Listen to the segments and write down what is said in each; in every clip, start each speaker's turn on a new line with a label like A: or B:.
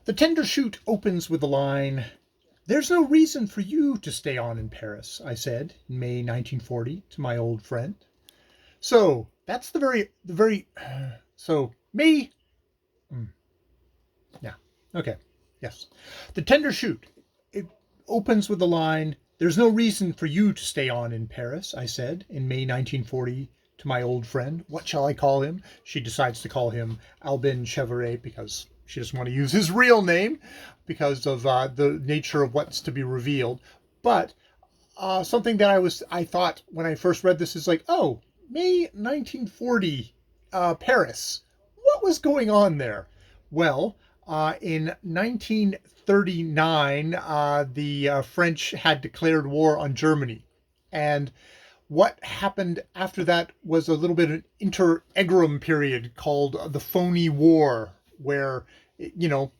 A: The Tndr Sht opens with the line, "There's no reason for you to stay on in Paris," I said in May 1940 to my old friend. So that's so May, yeah, okay, yes. The Tndr Sht, it opens with the line, "There's no reason for you to stay on in Paris," I said in May 1940 to my old friend. What shall I call him? She decides to call him Albin Chevrolet because she doesn't want to use his real name because of the nature of what's to be revealed. But something that I thought when I first read this is like, oh, May 1940, Paris. What was going on there? Well, in 1939, the French had declared war on Germany. And what happened after that was a little bit of an interim period called the Phony War, where, you know,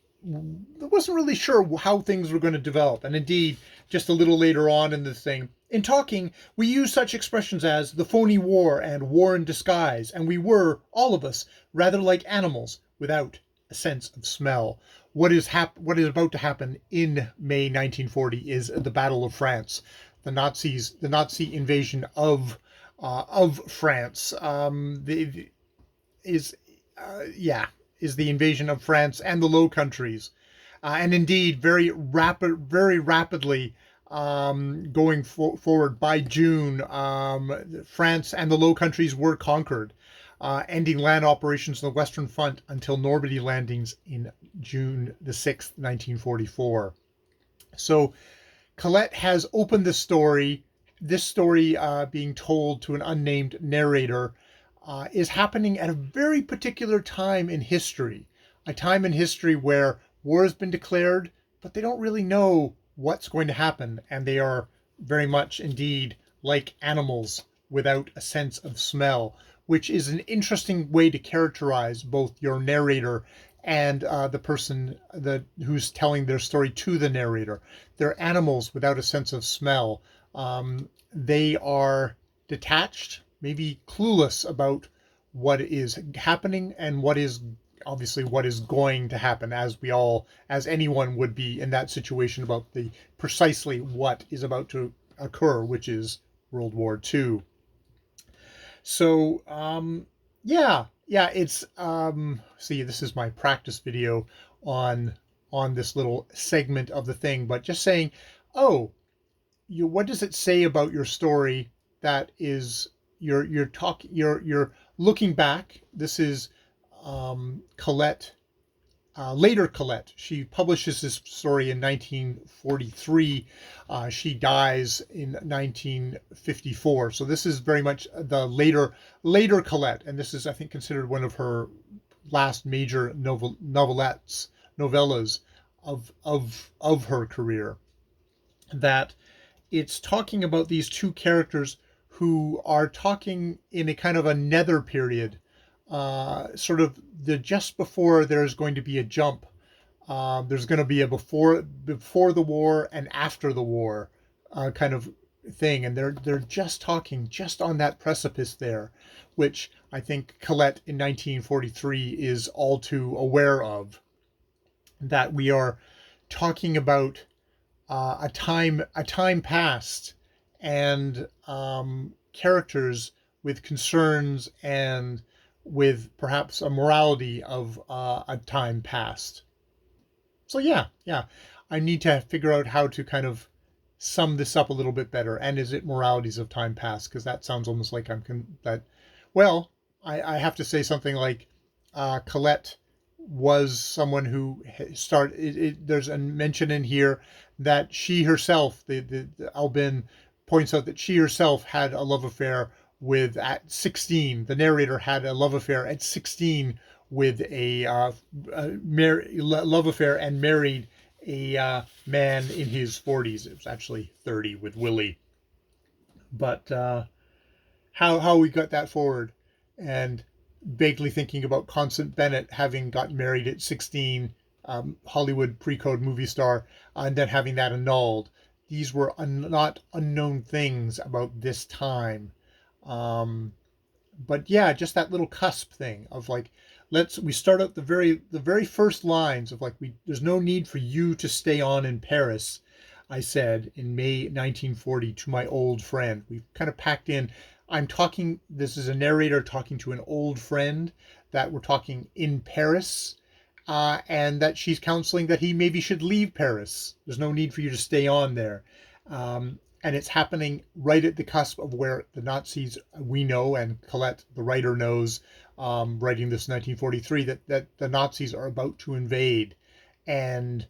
A: I wasn't really sure how things were going to develop. And indeed, just a little later on in the thing, in talking, we use such expressions as the phony war and war in disguise, and we were, all of us, rather like animals without a sense of smell. What is about to happen in May 1940 is the Battle of France, the Nazi invasion of France. Is is the invasion of France and the Low Countries, and indeed very rapidly forward by June, France and the Low Countries were conquered, ending land operations on the Western Front until Normandy landings in June the 6th, 1944. So Colette has opened the story. This story being told to an unnamed narrator is happening at a very particular time in history, a time in history where war has been declared, but they don't really know what's going to happen, and they are very much indeed like animals without a sense of smell, which is an interesting way to characterize both your narrator and the person who's telling their story to the narrator. They're animals without a sense of smell. They are detached, maybe clueless about what is happening and what is going to happen, as anyone would be in that situation about the precisely what is about to occur, which is World War II. So it's see, this is my practice video on this little segment of the thing, but just saying, oh, what does it say about your story that is you're looking back. This is Colette, later Colette. She publishes this story in 1943. She dies in 1954. So this is very much the later Colette, and this is, I think, considered one of her last major novellas of her career. That it's talking about these two characters who are talking in a kind of a nether period, sort of just before there's going to be a jump. There's going to be a before the war and after the war kind of thing, and they're just talking just on that precipice there, which I think Colette in 1943 is all too aware of. That we are talking about a time past, and characters with concerns and with perhaps a morality of a time past. So yeah, I need to figure out how to kind of sum this up a little bit better. And is it moralities of time past? Because that sounds almost like well, I have to say something like Colette was someone who started. There's a mention in here that she herself, the Albin points out that she herself had a love affair at 16. The narrator had a love affair at 16 with a love affair and married a man in his 40s. It was actually 30 with Willie. But how we got that forward, and vaguely thinking about Constance Bennett having got married at 16, Hollywood pre-code movie star, and then having that annulled. These were not unknown things about this time. But yeah, just that little cusp thing of like, We start out the very first lines of like, there's no need for you to stay on in Paris, I said in May 1940 to my old friend. We've kind of packed in, this is a narrator talking to an old friend, that we're talking in Paris, and that she's counseling that he maybe should leave Paris. There's no need for you to stay on there. And it's happening right at the cusp of where the Nazis, we know, and Colette, the writer, knows, writing this in 1943, that the Nazis are about to invade. And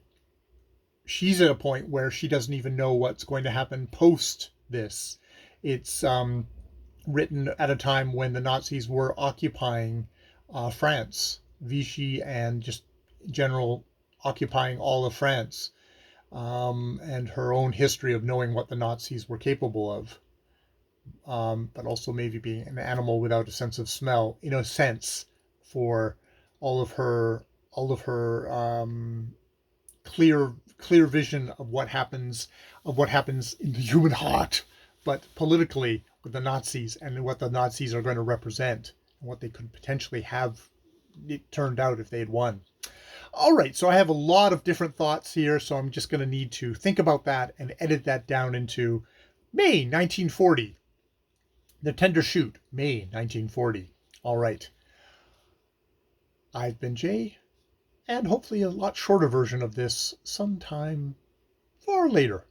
A: she's at a point where she doesn't even know what's going to happen post this. It's written at a time when the Nazis were occupying France, Vichy, and just general occupying all of France, and her own history of knowing what the Nazis were capable of, but also maybe being an animal without a sense of smell, in a sense, for all of her clear vision of what happens in the human heart, but politically with the Nazis, and what the Nazis are going to represent, and what they could potentially have it turned out if they had won. All right, so I have a lot of different thoughts here, so I'm just going to need to think about that and edit that down into May 1940. The Tndr Sht, May 1940. All right. I've been Jay, and hopefully a lot shorter version of this sometime far later.